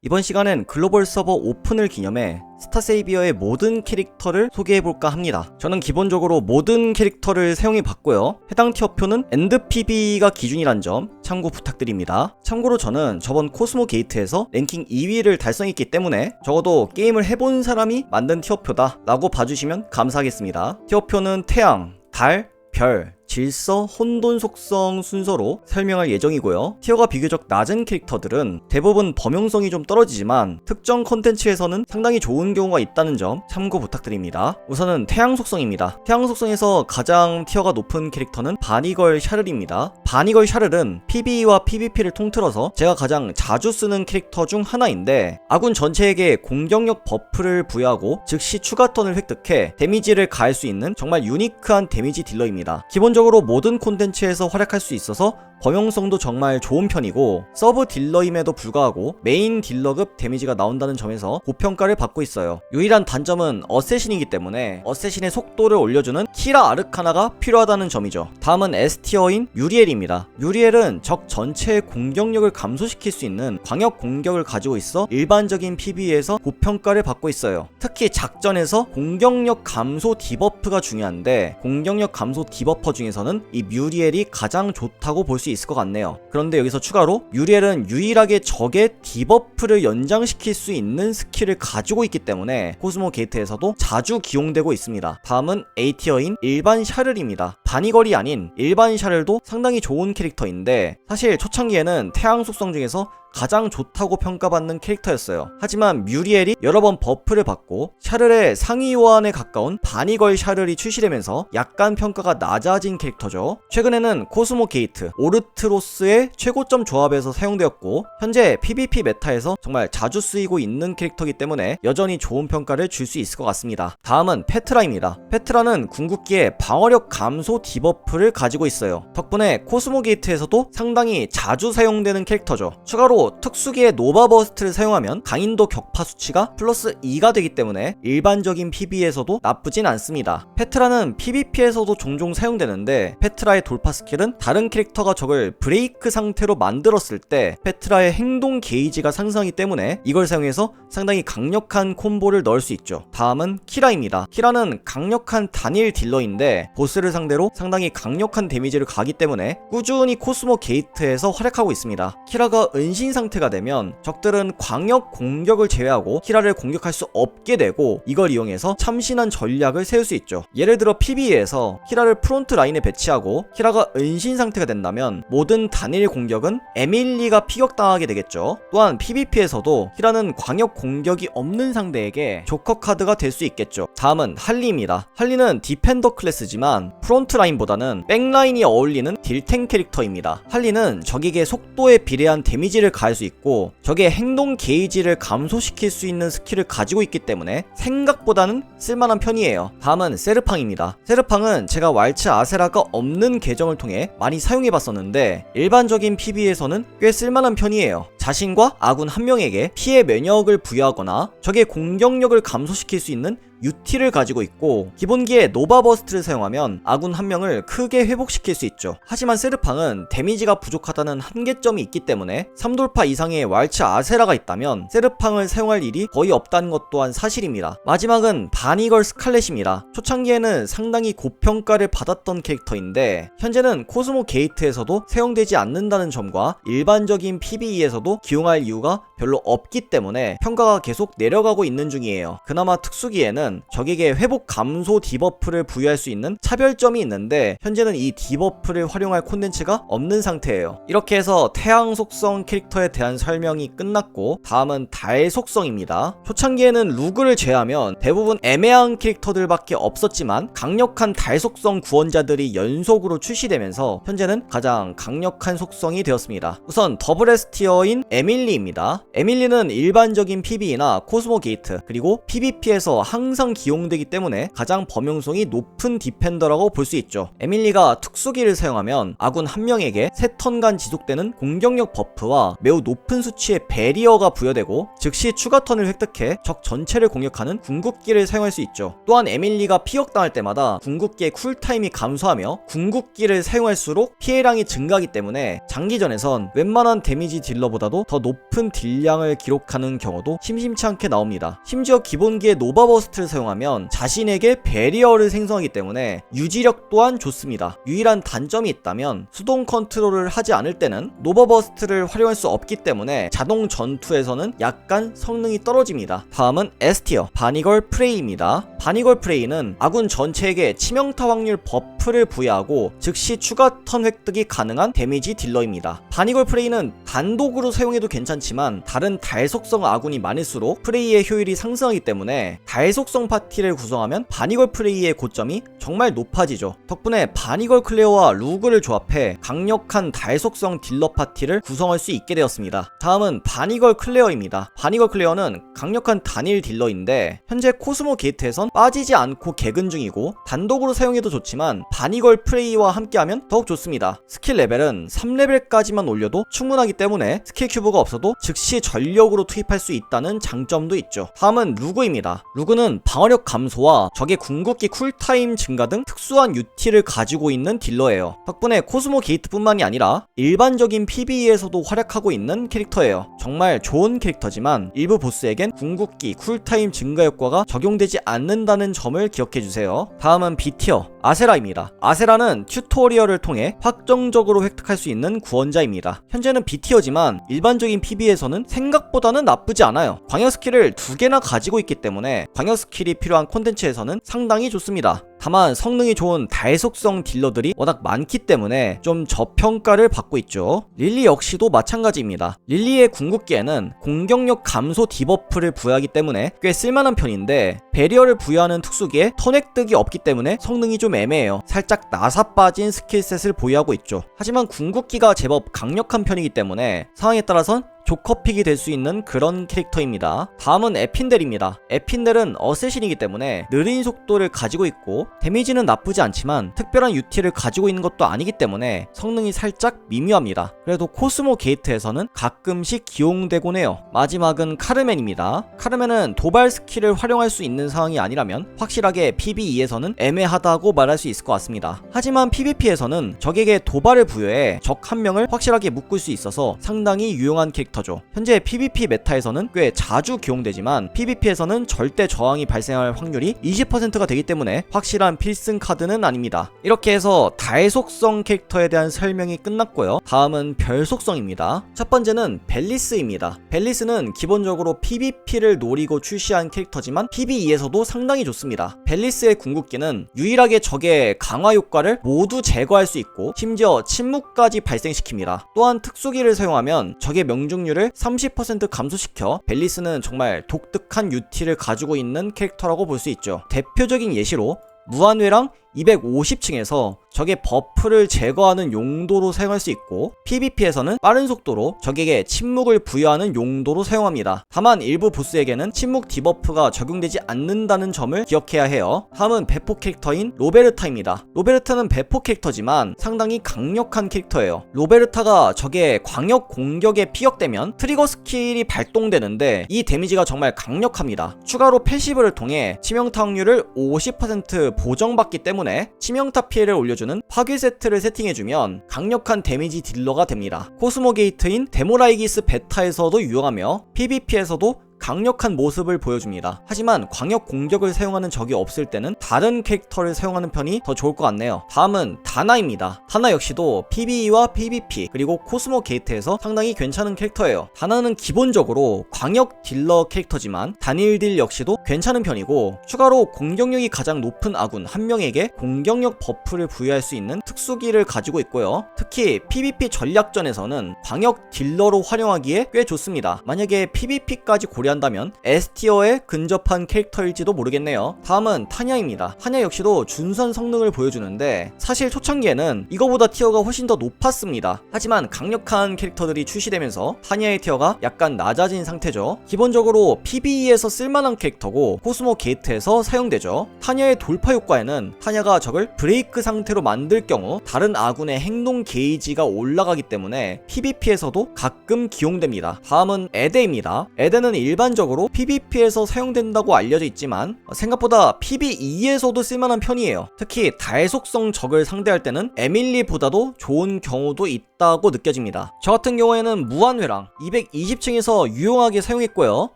이번 시간엔 글로벌 서버 오픈을 기념해 스타세이비어의 모든 캐릭터를 소개해볼까 합니다. 저는 기본적으로 모든 캐릭터를 사용해봤고요. 해당 티어표는 엔드PB가 기준이란 점 참고 부탁드립니다. 참고로 저는 저번 코스모 게이트에서 랭킹 2위를 달성했기 때문에 적어도 게임을 해본 사람이 만든 티어표다 라고 봐주시면 감사하겠습니다. 티어표는 태양, 달, 별, 질서, 혼돈 속성 순서로 설명할 예정이고요. 티어가 비교적 낮은 캐릭터들은 대부분 범용성이 좀 떨어지지만 특정 컨텐츠에서는 상당히 좋은 경우가 있다는 점 참고 부탁드립니다. 우선은 태양 속성입니다. 태양 속성에서 가장 티어가 높은 캐릭터는 바니걸 샤를입니다. 바니걸 샤를은 PvE와 PvP를 통틀어서 제가 가장 자주 쓰는 캐릭터 중 하나인데 아군 전체에게 공격력 버프를 부여하고 즉시 추가 턴을 획득해 데미지를 가할 수 있는 정말 유니크한 데미지 딜러입니다. 기본적으로 모든 콘텐츠에서 활약할 수 있어서 범용성도 정말 좋은 편이고 서브 딜러임에도 불구하고 메인 딜러급 데미지가 나온다는 점에서 고평가를 받고 있어요. 유일한 단점은 어쌔신이기 때문에 어쌔신의 속도를 올려주는 키라 아르카나가 필요하다는 점이죠. 다음은 S티어인 유리엘입니다. 유리엘은 적 전체의 공격력을 감소시킬 수 있는 광역 공격을 가지고 있어 일반적인 PvE에서 고평가를 받고 있어요. 특히 작전에서 공격력 감소 디버프가 중요한데 공격력 감소 디버퍼 중에서는 이 뮤리엘이 가장 좋다고 볼 수 있을 것 같네요. 그런데 여기서 추가로 뮤리엘은 유일하게 적의 디버프를 연장시킬 수 있는 스킬을 가지고 있기 때문에 코스모 게이트에서도 자주 기용되고 있습니다. 다음은 A티어인 일반 샤를입니다. 바니걸이 아닌 일반 샤를도 상당히 좋은 캐릭터인데 사실 초창기에는 태양 속성 중에서 가장 좋다고 평가받는 캐릭터였어요. 하지만 뮤리엘이 여러 번 버프를 받고 샤를의 상위 호환에 가까운 바니걸 샤를이 출시되면서 약간 평가가 낮아진 캐릭터죠. 최근에는 코스모 게이트, 오르트로스의 최고점 조합에서 사용되었고 현재 PvP 메타에서 정말 자주 쓰이고 있는 캐릭터이기 때문에 여전히 좋은 평가를 줄 수 있을 것 같습니다. 다음은 페트라입니다. 페트라는 궁극기의 방어력 감소 디버프를 가지고 있어요. 덕분에 코스모 게이트에서도 상당히 자주 사용되는 캐릭터죠. 추가로 특수기의 노바 버스트를 사용하면 강인도 격파 수치가 플러스 2가 되기 때문에 일반적인 PvE에서도 나쁘진 않습니다. 페트라는 PvP에서도 종종 사용되는데 페트라의 돌파 스킬은 다른 캐릭터가 적을 브레이크 상태로 만들었을 때 페트라의 행동 게이지가 상승하기 때문에 이걸 사용해서 상당히 강력한 콤보를 넣을 수 있죠. 다음은 키라입니다. 키라는 강력한 단일 딜러인데 보스를 상대로 상당히 강력한 데미지를 가기 때문에 꾸준히 코스모 게이트에서 활약하고 있습니다. 키라가 은신 상태가 되면 적들은 광역 공격을 제외하고 키라를 공격할 수 없게 되고 이걸 이용해서 참신한 전략을 세울 수 있죠. 예를 들어 PvE에서 키라를 프론트 라인에 배치하고 키라가 은신 상태가 된다면 모든 단일 공격은 에밀리가 피격당하게 되겠죠. 또한 PvP에서도 키라는 광역 공격이 없는 상대에게 조커 카드가 될 수 있겠죠. 다음은 할리입니다. 할리는 디펜더 클래스지만 프론트 라인보다는 백라인이 어울리는 딜탱 캐릭터입니다. 할리는 적에게 속도에 비례한 데미지를 가할 수 있고 적의 행동 게이지를 감소시킬 수 있는 스킬을 가지고 있기 때문에 생각보다는 쓸만한 편이에요. 다음은 세르팡입니다. 세르팡은 제가 왈츠 아세라가 없는 계정을 통해 많이 사용해봤었는데 일반적인 PvE에서는 꽤 쓸만한 편이에요. 자신과 아군 한 명에게 피해 면역을 부여하거나 적의 공격력을 감소시킬 수 있는 UT를 가지고 있고 기본기에 노바 버스트를 사용하면 아군 한 명을 크게 회복시킬 수 있죠. 하지만 세르팡은 데미지가 부족하다는 한계점이 있기 때문에 3돌파 이상의 왈츠 아세라가 있다면 세르팡을 사용할 일이 거의 없다는 것 또한 사실입니다. 마지막은 바니걸 스칼렛입니다. 초창기에는 상당히 고평가를 받았던 캐릭터인데 현재는 코스모 게이트에서도 사용되지 않는다는 점과 일반적인 PvE에서도 기용할 이유가 별로 없기 때문에 평가가 계속 내려가고 있는 중이에요. 그나마 특수기에는 적에게 회복 감소 디버프를 부여할 수 있는 차별점이 있는데 현재는 이 디버프를 활용할 콘텐츠가 없는 상태예요. 이렇게 해서 태양 속성 캐릭터에 대한 설명이 끝났고 다음은 달 속성입니다. 초창기에는 루그를 제외하면 대부분 애매한 캐릭터들밖에 없었지만 강력한 달 속성 구원자들이 연속으로 출시되면서 현재는 가장 강력한 속성이 되었습니다. 우선 더블 S티어인 에밀리입니다. 에밀리는 일반적인 PvE나 코스모 게이트 그리고 PvP에서 항상 항상 기용되기 때문에 가장 범용성이 높은 디펜더라고 볼 수 있죠. 에밀리가 특수기를 사용하면 아군 한 명에게 3턴간 지속되는 공격력 버프와 매우 높은 수치의 베리어가 부여되고 즉시 추가 턴을 획득해 적 전체를 공격하는 궁극기를 사용할 수 있죠. 또한 에밀리가 피격당할 때마다 궁극기의 쿨타임이 감소하며 궁극기를 사용할수록 피해량이 증가하기 때문에 장기전에선 웬만한 데미지 딜러보다도 더 높은 딜량을 기록하는 경우도 심심치 않게 나옵니다. 심지어 기본기의 노바버스트를 사용하면 자신에게 베리어를 생성하기 때문에 유지력 또한 좋습니다. 유일한 단점이 있다면 수동 컨트롤을 하지 않을 때는 노바버스트를 활용할 수 없기 때문에 자동 전투에서는 약간 성능이 떨어집니다. 다음은 S티어 바니걸 프레이입니다. 바니걸 프레이는 아군 전체에게 치명타 확률 버프를 부여하고 즉시 추가 턴 획득이 가능한 데미지 딜러입니다. 바니걸 프레이는 단독으로 사용해도 괜찮지만 다른 달속성 아군이 많을수록 프레이의 효율이 상승하기 때문에 달속성 파티를 구성하면 바니걸 프레이의 고점이 정말 높아지죠. 덕분에 바니걸 클레어와 루그를 조합해 강력한 달속성 딜러 파티를 구성할 수 있게 되었습니다. 다음은 바니걸 클레어입니다. 바니걸 클레어는 강력한 단일 딜러인데 현재 코스모 게이트에선 빠지지 않고 개근 중이고 단독으로 사용해도 좋지만 바니걸 프레이와 함께하면 더욱 좋습니다. 스킬 레벨은 3레벨까지만 올려도 충분하기 때문에 스킬 큐브가 없어도 즉시 전력으로 투입할 수 있다는 장점도 있죠. 다음은 루그입니다. 루그는 방어력 감소와 적의 궁극기 쿨타임 증가 등 특수한 UT를 가지고 있는 딜러예요. 덕분에 코스모 게이트뿐만이 아니라 일반적인 PvE에서도 활약하고 있는 캐릭터예요. 정말 좋은 캐릭터지만 일부 보스에겐 궁극기 쿨타임 증가 효과가 적용되지 않는다는 점을 기억해주세요. 다음은 B티어 아세라입니다. 아세라는 튜토리얼을 통해 확정적으로 획득할 수 있는 구원자입니다. 현재는 B티어지만 일반적인 PvE에서는 생각보다는 나쁘지 않아요. 광역 스킬을 2개나 가지고 있기 때문에 광역 스킬이 필요한 콘텐츠에서는 상당히 좋습니다. 다만 성능이 좋은 달속성 딜러들이 워낙 많기 때문에 좀 저평가를 받고 있죠. 릴리 역시도 마찬가지입니다. 릴리의 궁극기에는 공격력 감소 디버프를 부여하기 때문에 꽤 쓸만한 편인데 베리어를 부여하는 특수기에 턴 획득이 없기 때문에 성능이 좀 애매해요. 살짝 나사 빠진 스킬셋을 보유하고 있죠. 하지만 궁극기가 제법 강력한 편이기 때문에 상황에 따라선 조커픽이 될 수 있는 그런 캐릭터입니다. 다음은 에핀델입니다. 에핀델은 어쌔신이기 때문에 느린 속도를 가지고 있고 데미지는 나쁘지 않지만 특별한 UT를 가지고 있는 것도 아니기 때문에 성능이 살짝 미묘합니다. 그래도 코스모 게이트에서는 가끔씩 기용되곤 해요. 마지막은 카르멘입니다. 카르멘은 도발 스킬을 활용할 수 있는 상황이 아니라면 확실하게 PvE에서는 애매하다고 말할 수 있을 것 같습니다. 하지만 PvP에서는 적에게 도발을 부여해 적 한 명을 확실하게 묶을 수 있어서 상당히 유용한 캐릭터죠. 현재 PvP 메타에서는 꽤 자주 기용되지만 PvP에서는 절대 저항이 발생할 확률이 20%가 되기 때문에 확실한 필승 카드는 아닙니다. 이렇게 해서 달속성 캐릭터에 대한 설명이 끝났고요. 다음은 별속성입니다. 첫 번째는 벨리스입니다. 벨리스는 기본적으로 PvP를 노리고 출시한 캐릭터지만 PvE에서도 상당히 좋습니다. 벨리스의 궁극기는 유일하게 적의 강화 효과를 모두 제거할 수 있고 심지어 침묵까지 발생시킵니다. 또한 특수기를 사용하면 적의 명중률을 30% 감소시켜 벨리스는 정말 독특한 UT를 가지고 있는 캐릭터라고 볼 수 있죠. 대표적인 예시로 무한회랑 250층에서 적의 버프를 제거하는 용도로 사용할 수 있고 PvP에서는 빠른 속도로 적에게 침묵을 부여하는 용도로 사용합니다. 다만 일부 보스에게는 침묵 디버프가 적용되지 않는다는 점을 기억해야 해요. 다음은 배포 캐릭터인 로베르타입니다. 로베르타는 배포 캐릭터지만 상당히 강력한 캐릭터예요. 로베르타가 적의 광역 공격에 피격되면 트리거 스킬이 발동되는데 이 데미지가 정말 강력합니다. 추가로 패시브를 통해 치명타 확률을 50% 보정받기 때문에 치명타 피해를 올려주는 파괴 세트를 세팅해주면 강력한 데미지 딜러가 됩니다. 코스모 게이트인 데모라이기스 베타에서도 유용하며 PvP에서도 강력한 모습을 보여줍니다. 하지만 광역 공격을 사용하는 적이 없을 때는 다른 캐릭터를 사용하는 편이 더 좋을 것 같네요. 다음은 다나입니다. 다나 역시도 PvE와 PvP 그리고 코스모 게이트에서 상당히 괜찮은 캐릭터예요. 다나는 기본적으로 광역 딜러 캐릭터지만 단일 딜 역시도 괜찮은 편이고 추가로 공격력이 가장 높은 아군 한 명에게 공격력 버프를 부여할 수 있는 특수기를 가지고 있고요. 특히 PvP 전략전에서는 광역 딜러로 활용하기에 꽤 좋습니다. 만약에 PvP까지 고려한다면 한다면 S티어에 근접한 캐릭터일지도 모르겠네요. 다음은 타냐입니다. 타냐 역시도 준수한 성능을 보여주는데 사실 초창기에는 이거보다 티어가 훨씬 더 높았습니다. 하지만 강력한 캐릭터들이 출시되면서 타냐의 티어가 약간 낮아진 상태죠. 기본적으로 PVE에서 쓸만한 캐릭터고 코스모 게이트에서 사용되죠. 타냐의 돌파 효과에는 타냐가 적을 브레이크 상태로 만들 경우 다른 아군의 행동 게이지가 올라가기 때문에 PVP에서도 가끔 기용됩니다. 다음은 에데입니다. 에데는 일반적으로 PVP에서 사용된다고 알려져 있지만 생각보다 PVE에서도 쓸만한 편이에요. 특히 달 속성 적을 상대할 때는 에밀리보다도 좋은 경우도 있다고 느껴집니다. 저 같은 경우에는 무한회랑 220층에서 유용하게 사용했고요.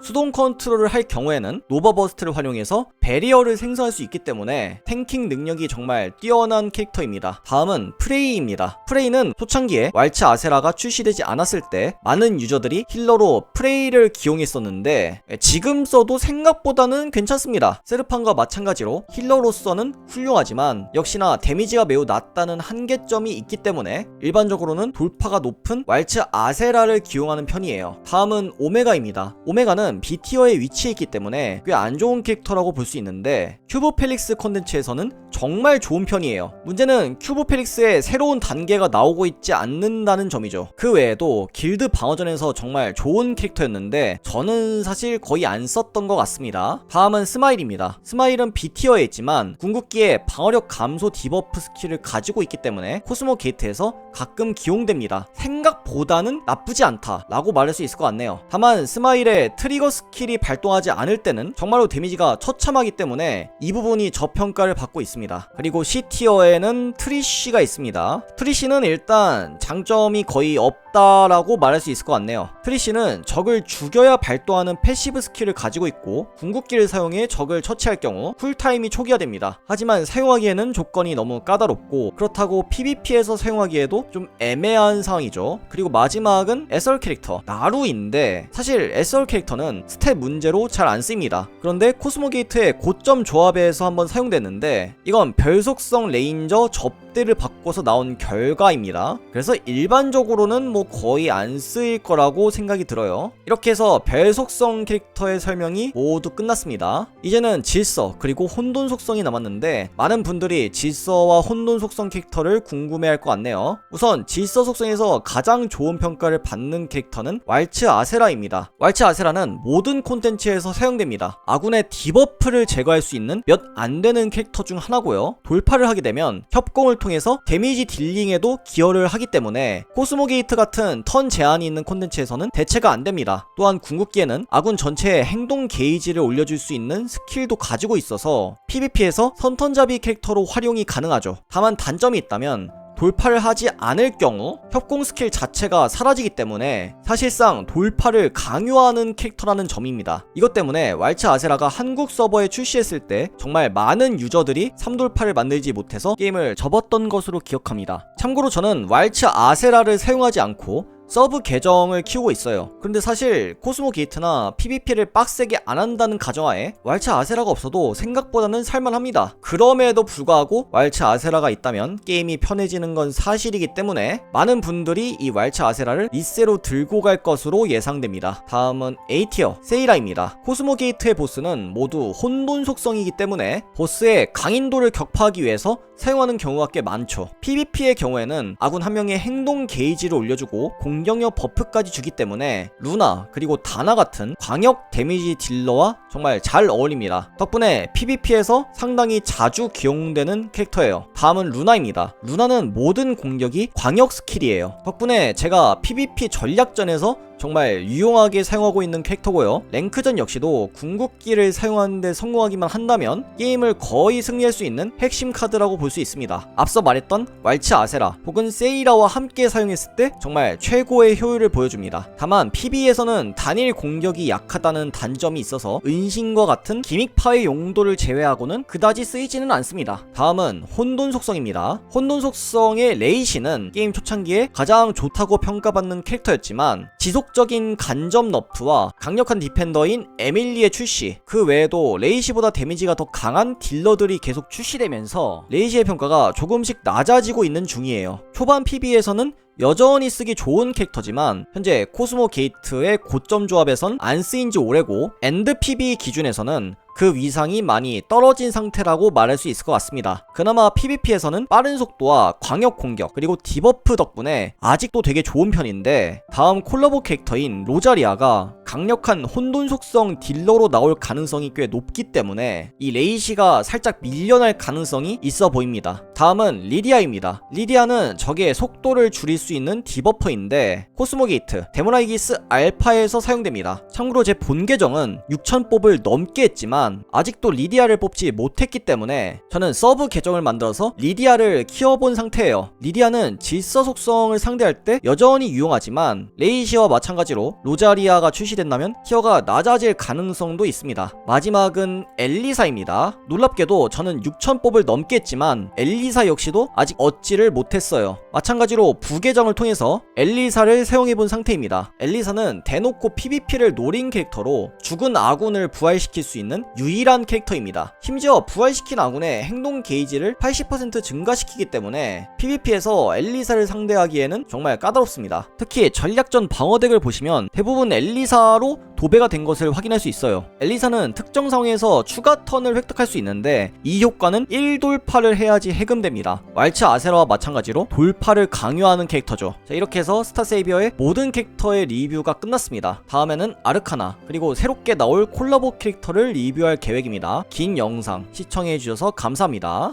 수동 컨트롤을 할 경우에는 노바버스트를 활용해서 베리어를 생성할 수 있기 때문에 탱킹 능력이 정말 뛰어난 캐릭터입니다. 다음은 프레이입니다. 프레이는 초창기에 왈츠 아세라가 출시되지 않았을 때 많은 유저들이 힐러로 프레이를 기용했었는데 지금 써도 생각보다는 괜찮습니다. 세르판과 마찬가지로 힐러로서는 훌륭하지만 역시나 데미지가 매우 낮다는 한계점이 있기 때문에 일반적으로는 돌파가 높은 왈츠 아세라를 기용하는 편이에요. 다음은 오메가입니다. 오메가는 B티어에 위치해 있기 때문에 꽤 안 좋은 캐릭터라고 볼 수 있는데 큐브 펠릭스 콘텐츠에서는 정말 좋은 편이에요. 문제는 큐브 펠릭스에 새로운 단계가 나오고 있지 않는다는 점이죠. 그 외에도 길드 방어전에서 정말 좋은 캐릭터였는데 저는 사실 거의 안 썼던 것 같습니다. 다음은 스마일입니다. 스마일은 B티어에 있지만 궁극기에 방어력 감소 디버프 스킬을 가지고 있기 때문에 코스모 게이트에서 가끔 기용됩니다. 생각보다는 나쁘지 않다 라고 말할 수 있을 것 같네요. 다만 스마일의 트리거 스킬이 발동하지 않을 때는 정말로 데미지가 처참하기 때문에 이 부분이 저평가를 받고 있습니다. 그리고 C티어에는 트리쉬가 있습니다. 트리쉬는 일단 장점이 거의 없다라고 말할 수 있을 것 같네요. 트리쉬는 적을 죽여야 발동하는 패시브 스킬을 가지고 있고 궁극기를 사용해 적을 처치할 경우 쿨타임이 초기화됩니다. 하지만 사용하기에는 조건이 너무 까다롭고 그렇다고 PVP에서 사용하기에도 좀 애매한 상황이죠. 그리고 마지막은 SR 캐릭터 나루인데 사실 SR 캐릭터는 스탯 문제로 잘 안 쓰입니다. 그런데 코스모 게이트의 고점 조합에서 한번 사용됐는데 이건 별속성 레인저 접대를 바꿔서 나온 결과입니다. 그래서 일반적으로는 뭐 거의 안 쓰일 거라고 생각이 들어요. 이렇게 해서 별속성 캐릭터의 설명이 모두 끝났습니다. 이제는 질서 그리고 혼돈 속성이 남았는데 많은 분들이 질서와 혼돈 속성 캐릭터를 궁금해할 것 같네요. 우선 질서 속성에서 가장 좋은 평가를 받는 캐릭터는 왈츠 아세라입니다. 왈츠 아세라는 모든 콘텐츠에서 사용됩니다. 아군의 디버프를 제거할 수 있는 몇 안 되는 캐릭터 중 하나고요. 돌파를 하게 되면 협공을 통해서 데미지 딜링에도 기여를 하기 때문에 코스모 게이트 같은 턴 제한이 있는 콘텐츠에서는 대체가 안 됩니다. 또한 궁극기에는 아군 전체의 행동 게이지를 올려줄 수 있는 스킬도 가지고 있어서 PVP에서 선턴잡이 캐릭터로 활용이 가능하죠. 다만 단점이 있다면 돌파를 하지 않을 경우 협공 스킬 자체가 사라지기 때문에 사실상 돌파를 강요하는 캐릭터라는 점입니다. 이것 때문에 왈츠 아세라가 한국 서버에 출시했을 때 정말 많은 유저들이 3돌파를 만들지 못해서 게임을 접었던 것으로 기억합니다. 참고로 저는 왈츠 아세라를 사용하지 않고 서브 계정을 키우고 있어요. 그런데 사실 코스모 게이트나 PVP를 빡세게 안 한다는 가정하에 왈츠 아세라가 없어도 생각보다는 살만합니다. 그럼에도 불구하고 왈츠 아세라가 있다면 게임이 편해지는 건 사실이기 때문에 많은 분들이 이 왈츠 아세라를 리세로 들고 갈 것으로 예상됩니다. 다음은 A티어 세이라입니다. 코스모 게이트의 보스는 모두 혼돈 속성이기 때문에 보스의 강인도를 격파하기 위해서 사용하는 경우가 꽤 많죠. PVP의 경우에는 아군 한 명의 행동 게이지를 올려주고 공격력 버프까지 주기 때문에 루나 그리고 다나 같은 광역 데미지 딜러와 정말 잘 어울립니다. 덕분에 PVP에서 상당히 자주 기용되는 캐릭터예요. 다음은 루나입니다. 루나는 모든 공격이 광역 스킬이에요. 덕분에 제가 PVP 전략전에서 정말 유용하게 사용하고 있는 캐릭터고요. 랭크전 역시도 궁극기를 사용하는데 성공하기만 한다면 게임을 거의 승리할 수 있는 핵심 카드라고 볼 수 있습니다. 앞서 말했던 왈츠 아세라 혹은 세이라와 함께 사용했을 때 정말 최고의 효율을 보여줍니다. 다만 PB에서는 단일 공격이 약하다는 단점이 있어서 은신과 같은 기믹파의 용도를 제외하고는 그다지 쓰이지는 않습니다. 다음은 혼돈 속성입니다. 혼돈 속성의 레이시는 게임 초창기에 가장 좋다고 평가받는 캐릭터였지만 지속적인 간접 너프와 강력한 디펜더인 에밀리의 출시, 그 외에도 레이시보다 데미지가 더 강한 딜러들이 계속 출시되면서 레이시의 평가가 조금씩 낮아지고 있는 중이에요. 초반 PB에서는 여전히 쓰기 좋은 캐릭터지만 현재 코스모 게이트의 고점 조합에선 안 쓰인 지 오래고 엔드 PB 기준에서는 그 위상이 많이 떨어진 상태라고 말할 수 있을 것 같습니다. 그나마 PVP에서는 빠른 속도와 광역 공격 그리고 디버프 덕분에 아직도 되게 좋은 편인데, 다음 콜라보 캐릭터인 로자리아가 강력한 혼돈 속성 딜러로 나올 가능성이 꽤 높기 때문에 이 레이시가 살짝 밀려날 가능성이 있어 보입니다. 다음은 리디아입니다. 리디아는 적의 속도를 줄일 수 있는 디버퍼인데 코스모 게이트 데모나이기스 알파에서 사용됩니다. 참고로 제 본 계정은 6000뽑을 넘게 했지만 아직도 리디아를 뽑지 못했기 때문에 저는 서브 계정을 만들어서 리디아를 키워본 상태예요. 리디아는 질서 속성을 상대할 때 여전히 유용하지만 레이시와 마찬가지로 로자리아가 출시된다면 티어가 낮아질 가능성도 있습니다. 마지막은 엘리사입니다. 놀랍게도 저는 6000뽑을 넘게 했지만 엘리사 역시도 아직 얻지를 못했어요. 마찬가지로 부계정을 통해서 엘리사를 사용해본 상태입니다. 엘리사는 대놓고 PVP를 노린 캐릭터로 죽은 아군을 부활시킬 수 있는 유일한 캐릭터입니다. 심지어 부활시킨 아군의 행동 게이지를 80% 증가시키기 때문에 PVP에서 엘리사를 상대하기에는 정말 까다롭습니다. 특히 전략전 방어덱을 보시면 대부분 엘리사로 도배가 된 것을 확인할 수 있어요. 엘리사는 특정 상황에서 추가 턴을 획득할 수 있는데 이 효과는 1돌파를 해야지 해금됩니다. 왈츠 아세라와 마찬가지로 돌파를 강요하는 캐릭터죠. 자, 이렇게 해서 스타세이비어의 모든 캐릭터의 리뷰가 끝났습니다. 다음에는 아르카나 그리고 새롭게 나올 콜라보 캐릭터를 리뷰할 계획입니다. 긴 영상 시청해주셔서 감사합니다.